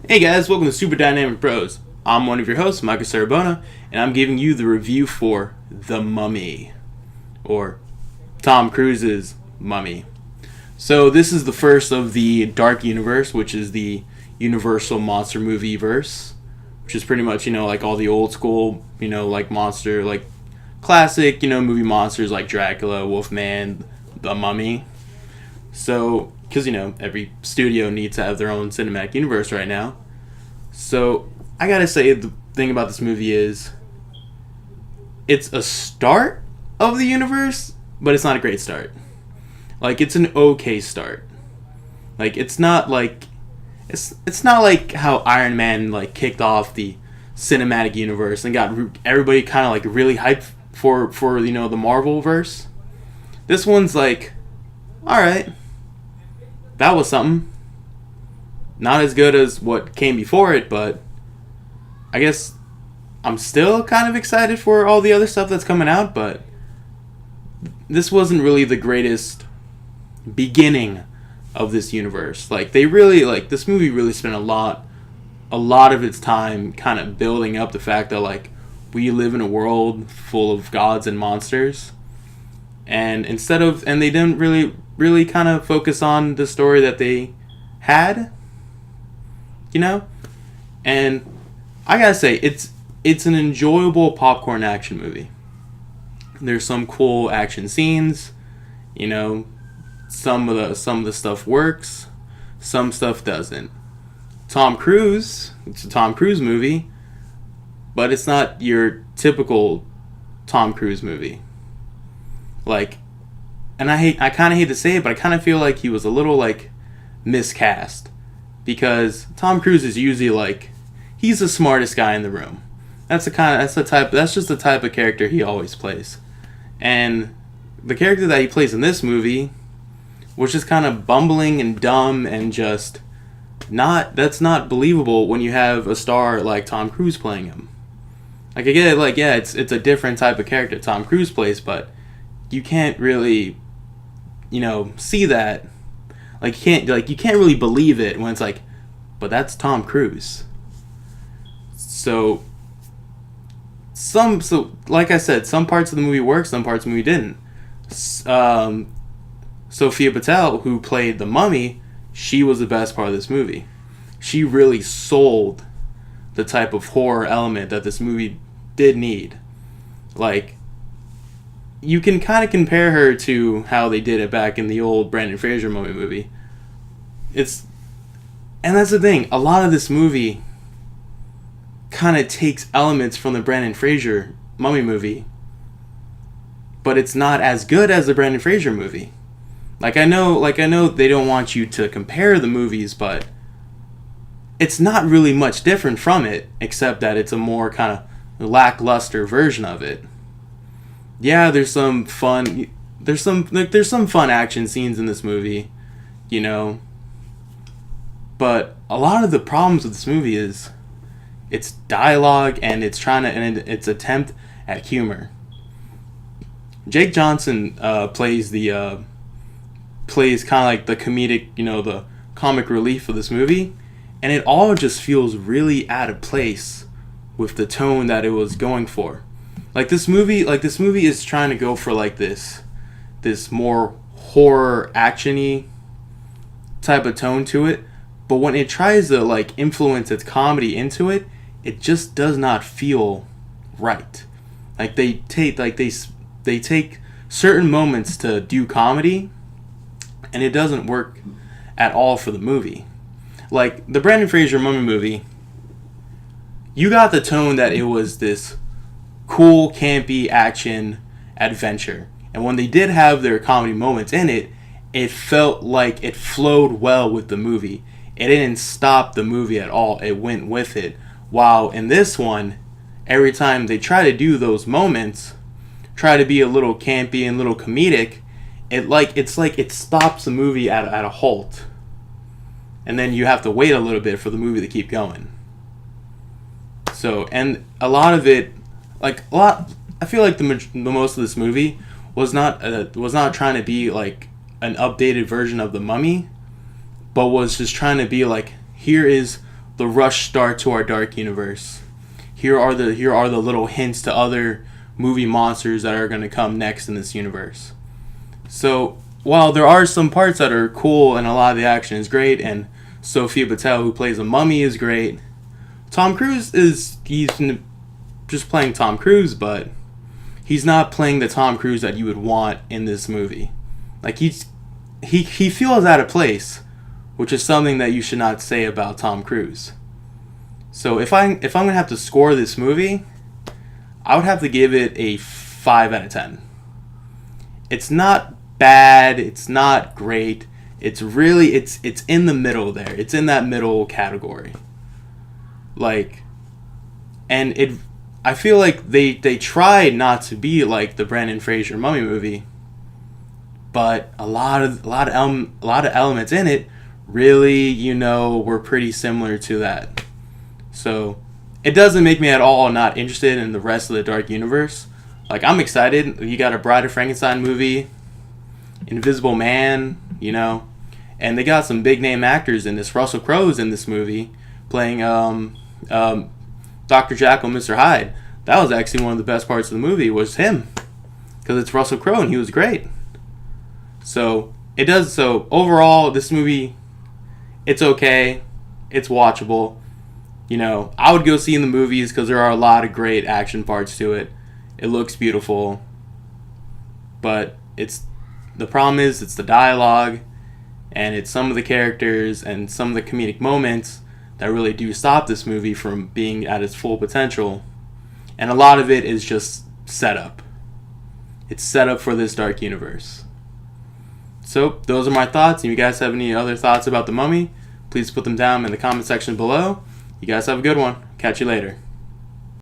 Hey guys, welcome to Super Dynamic Bros. I'm one of your hosts, Michael Sarabona, and I'm giving you the review for The Mummy, or Tom Cruise's Mummy. So this is the first of the Dark Universe, which is the Universal monster movie verse, which is pretty much, like all the old school, like monster, like classic, movie monsters like Dracula, Wolfman, The Mummy. So, because, every studio needs to have their own cinematic universe right now. So, I gotta say, the thing about this movie is, it's a start of the universe, but it's not a great start. Like, it's an okay start. Like, it's not like how Iron Man, like, kicked off the cinematic universe and got everybody kind of, like, really hyped for the Marvel verse. This one's like, alright, that was something. Not as good as what came before it, but I guess I'm still kind of excited for all the other stuff that's coming out, but this wasn't really the greatest beginning of this universe. Like, this movie really spent a lot of its time kind of building up the fact that, like, we live in a world full of gods and monsters. And they didn't really kind of focus on the story that they had, and I gotta say, it's an enjoyable popcorn action movie. There's some cool action scenes, some of the stuff works, some stuff doesn't. It's a Tom Cruise movie, but it's not your typical Tom Cruise movie. Like, and I kind of hate to say it, but I kind of feel like he was a little, like, miscast. Because Tom Cruise is usually, like, he's the smartest guy in the room. That's just the type of character he always plays. And the character that he plays in this movie was just kind of bumbling and dumb and just that's not believable when you have a star like Tom Cruise playing him. Like, I get it, like, yeah, it's a different type of character Tom Cruise plays, but you can't really, see that. Like, you can't really believe it when it's like, but that's Tom Cruise. So like I said, some parts of the movie worked, some parts of the movie didn't. Sophia Patel, who played the Mummy, she was the best part of this movie. She really sold the type of horror element that this movie did need. Like, you can kind of compare her to how they did it back in the old Brendan Fraser Mummy movie. And that's the thing, a lot of this movie kind of takes elements from the Brendan Fraser Mummy movie, but it's not as good as the Brendan Fraser movie. Like, I know they don't want you to compare the movies, but it's not really much different from it, except that it's a more kind of lackluster version of it. Yeah, there's some fun action scenes in this movie, but a lot of the problems with this movie is its dialogue and its attempt at humor. Jake Johnson plays kind of like the comedic, the comic relief of this movie, and it all just feels really out of place with the tone that it was going for. Like, this movie is trying to go for, like, this more horror action-y type of tone to it, but when it tries to, like, influence its comedy into it, it just does not feel right. Like, they take certain moments to do comedy, and it doesn't work at all for the movie. Like, the Brendan Fraser Mummy movie, you got the tone that it was this cool, campy action adventure. And when they did have their comedy moments in it, it felt like it flowed well with the movie. It didn't stop the movie at all. It went with it. While in this one, every time they try to do those moments, try to be a little campy and a little comedic, it's like it stops the movie at a halt. And then you have to wait a little bit for the movie to keep going. So, and a lot of it, I feel like the most of this movie was not trying to be like an updated version of The Mummy, but was just trying to be like, here is the rush start to our dark universe. Here are the little hints to other movie monsters that are going to come next in this universe. So while there are some parts that are cool and a lot of the action is great, and Sophia Patel, who plays a mummy, is great, Tom Cruise he's just playing Tom Cruise, but he's not playing the Tom Cruise that you would want in this movie. Like he feels out of place, which is something that you should not say about Tom Cruise. So if I'm gonna have to score this movie, I would have to give it a 5 out of 10. It's not bad, it's not great. It's really it's in the middle there. It's in that middle category. I feel like they tried not to be like the Brendan Fraser Mummy movie, but a lot of elements in it really, were pretty similar to that. So it doesn't make me at all not interested in the rest of the Dark Universe. Like, I'm excited. You got a Bride of Frankenstein movie, Invisible Man, and they got some big name actors in this. Russell Crowe's in this movie playing Dr. Jekyll and Mr. Hyde. That was actually one of the best parts of the movie, was him, because it's Russell Crowe and he was great. So overall, this movie, it's okay, it's watchable. I would go see in the movies because there are a lot of great action parts to it. It looks beautiful, but the problem is it's the dialogue, and it's some of the characters and some of the comedic moments that really do stop this movie from being at its full potential. And a lot of it is just setup. It's set up for this dark universe. So those are my thoughts. And if you guys have any other thoughts about The Mummy, please put them down in the comment section below. You guys have a good one. Catch you later.